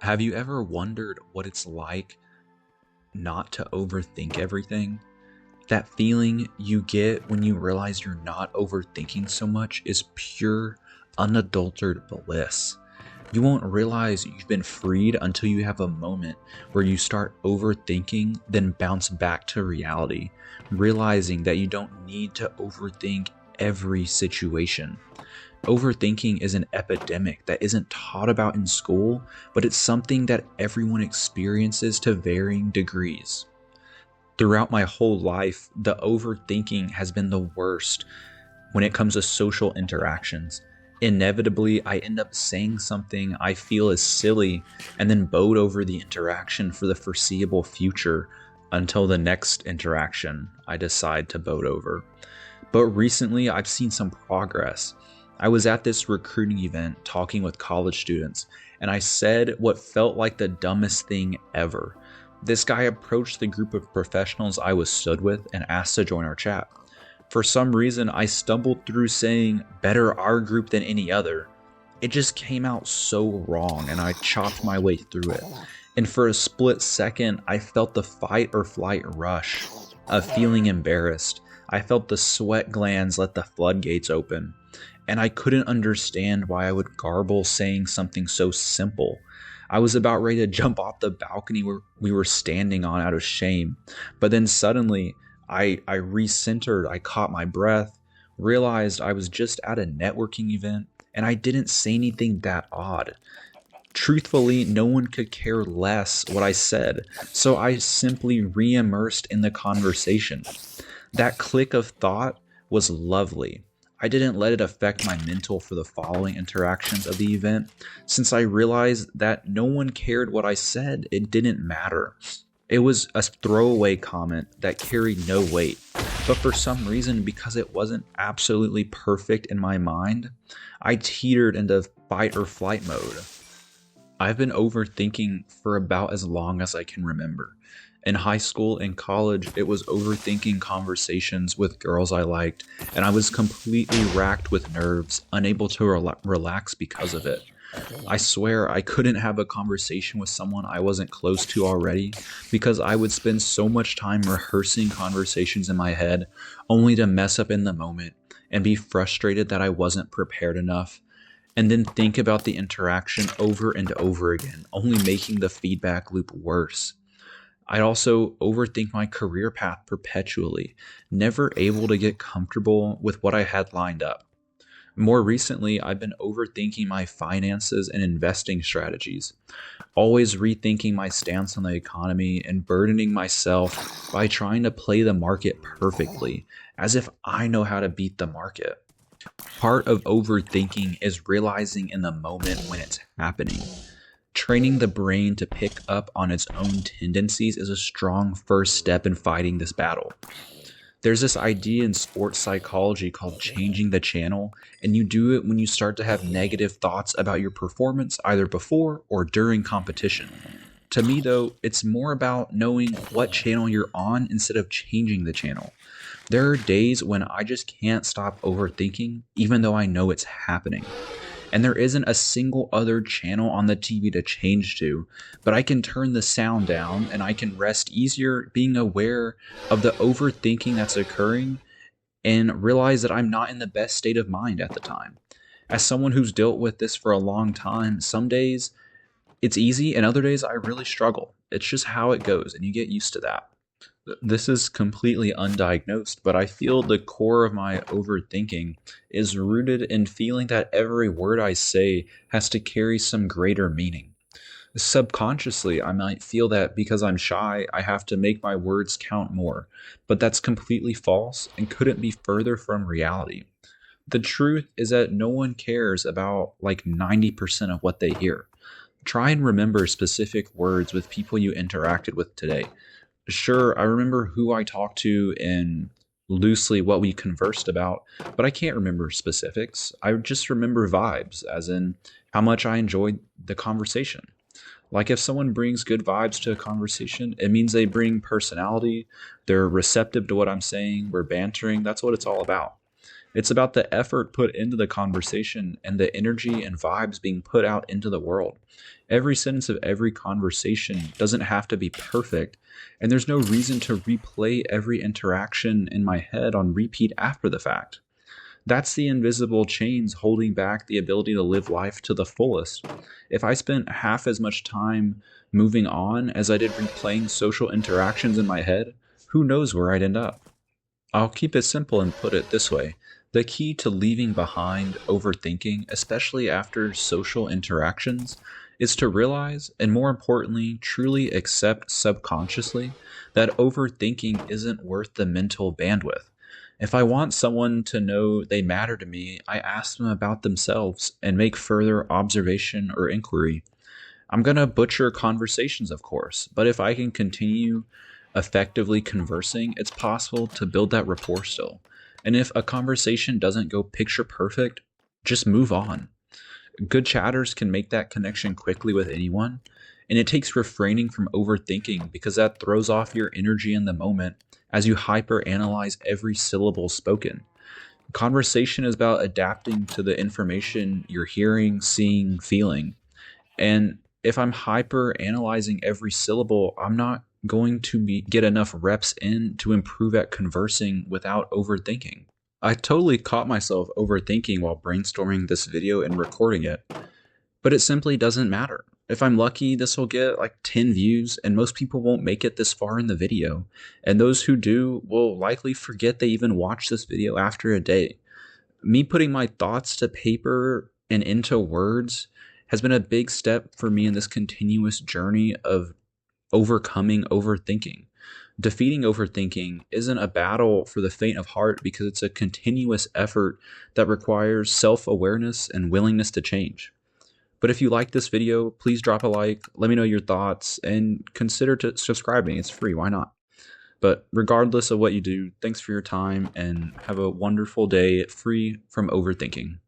Have you ever wondered what it's like not to overthink everything? That feeling you get when you realize you're not overthinking so much is pure, unadulterated bliss. You won't realize you've been freed until you have a moment where you start overthinking, then bounce back to reality, realizing that you don't need to overthink every situation. Overthinking is an epidemic that isn't taught about in school, but it's something that everyone experiences to varying degrees. Throughout my whole life, the overthinking has been the worst when it comes to social interactions. Inevitably, I end up saying something I feel is silly and then bode over the interaction for the foreseeable future until the next interaction I decide to bode over. But recently, I've seen some progress. I was at this recruiting event talking with college students, and I said what felt like the dumbest thing ever. This guy approached the group of professionals I was stood with and asked to join our chat. For some reason, I stumbled through saying, "better our group than any other." It just came out so wrong, and I chopped my way through it. And for a split second, I felt the fight or flight rush of feeling embarrassed. I felt the sweat glands let the floodgates open, and I couldn't understand why I would garble saying something so simple. I was about ready to jump off the balcony where we were standing on out of shame, but then suddenly I recentered, I caught my breath, realized I was just at a networking event, and I didn't say anything that odd. Truthfully, no one could care less what I said, so I simply re-immersed in the conversation. That click of thought was lovely. I didn't let it affect my mental for the following interactions of the event, since I realized that no one cared what I said. It didn't matter. It was a throwaway comment that carried no weight, but for some reason, because it wasn't absolutely perfect in my mind, I teetered into fight or flight mode. I've been overthinking for about as long as I can remember. In high school and college, it was overthinking conversations with girls I liked, and I was completely racked with nerves, unable to relax because of it. I swear I couldn't have a conversation with someone I wasn't close to already because I would spend so much time rehearsing conversations in my head only to mess up in the moment and be frustrated that I wasn't prepared enough, and then think about the interaction over and over again, only making the feedback loop worse. I'd also overthink my career path perpetually, never able to get comfortable with what I had lined up. More recently, I've been overthinking my finances and investing strategies, always rethinking my stance on the economy and burdening myself by trying to play the market perfectly, as if I know how to beat the market. Part of overthinking is realizing in the moment when it's happening. Training the brain to pick up on its own tendencies is a strong first step in fighting this battle. There's this idea in sports psychology called changing the channel, and you do it when you start to have negative thoughts about your performance either before or during competition. To me, though, it's more about knowing what channel you're on instead of changing the channel. There are days when I just can't stop overthinking, even though I know it's happening. And there isn't a single other channel on the TV to change to, but I can turn the sound down and I can rest easier being aware of the overthinking that's occurring and realize that I'm not in the best state of mind at the time. As someone who's dealt with this for a long time, some days it's easy and other days I really struggle. It's just how it goes, and you get used to that. This is completely undiagnosed, but I feel the core of my overthinking is rooted in feeling that every word I say has to carry some greater meaning. Subconsciously, I might feel that because I'm shy, I have to make my words count more, but that's completely false and couldn't be further from reality. The truth is that no one cares about like 90% of what they hear. Try and remember specific words with people you interacted with today. Sure, I remember who I talked to and loosely what we conversed about, but I can't remember specifics. I just remember vibes, as in how much I enjoyed the conversation. Like if someone brings good vibes to a conversation, it means they bring personality, they're receptive to what I'm saying, we're bantering, that's what it's all about. It's about the effort put into the conversation and the energy and vibes being put out into the world. Every sentence of every conversation doesn't have to be perfect, and there's no reason to replay every interaction in my head on repeat after the fact. That's the invisible chains holding back the ability to live life to the fullest. If I spent half as much time moving on as I did replaying social interactions in my head, who knows where I'd end up? I'll keep it simple and put it this way. The key to leaving behind overthinking, especially after social interactions, is to realize, and more importantly, truly accept subconsciously that overthinking isn't worth the mental bandwidth. If I want someone to know they matter to me, I ask them about themselves and make further observation or inquiry. I'm going to butcher conversations, of course, but if I can continue effectively conversing, it's possible to build that rapport still. And if a conversation doesn't go picture perfect, just move on. Good chatters can make that connection quickly with anyone, and it takes refraining from overthinking because that throws off your energy in the moment as you hyper analyze every syllable spoken. Conversation is about adapting to the information you're hearing, seeing, feeling. And if I'm hyper analyzing every syllable, I'm not going to get enough reps in to improve at conversing without overthinking. I totally caught myself overthinking while brainstorming this video and recording it, but it simply doesn't matter. If I'm lucky, this will get like 10 views, and most people won't make it this far in the video. And those who do will likely forget they even watched this video after a day. Me putting my thoughts to paper and into words has been a big step for me in this continuous journey of overcoming overthinking. Defeating overthinking isn't a battle for the faint of heart because it's a continuous effort that requires self-awareness and willingness to change. But if you like this video, please drop a like, let me know your thoughts, and consider to subscribing. It's free, why not? But regardless of what you do, thanks for your time and have a wonderful day free from overthinking.